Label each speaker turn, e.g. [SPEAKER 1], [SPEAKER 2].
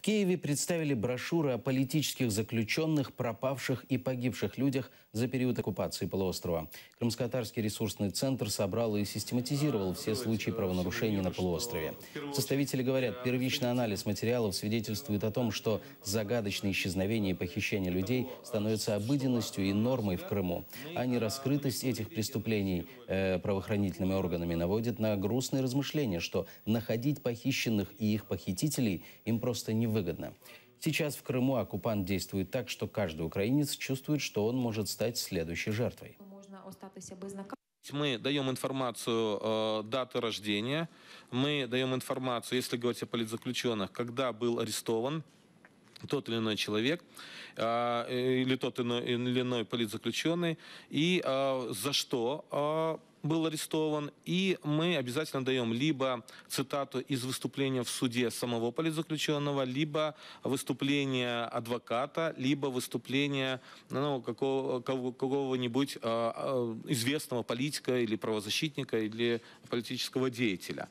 [SPEAKER 1] Киеве представили брошюры о политических заключенных, пропавших и погибших людях за период оккупации полуострова. Крымско-татарский ресурсный центр собрал и систематизировал все случаи правонарушений на полуострове. Составители говорят, первичный анализ материалов свидетельствует о том, что загадочные исчезновения и похищения людей становятся обыденностью и нормой в Крыму. А нераскрытость этих преступлений правоохранительными органами наводит на грустные размышления, что находить похищенных и их похитителей им просто невыгодно. Сейчас в Крыму оккупант действует так, что каждый украинец чувствует, что он может стать следующей жертвой.
[SPEAKER 2] Мы даем информацию даты рождения, мы даем информацию, если говорить о политзаключенных, когда был арестован тот или иной человек или тот или иной политзаключенный, и за что был арестован. И мы обязательно даем либо цитату из выступления в суде самого политзаключенного, либо выступление адвоката, либо выступление какого-нибудь известного политика или правозащитника или политического деятеля.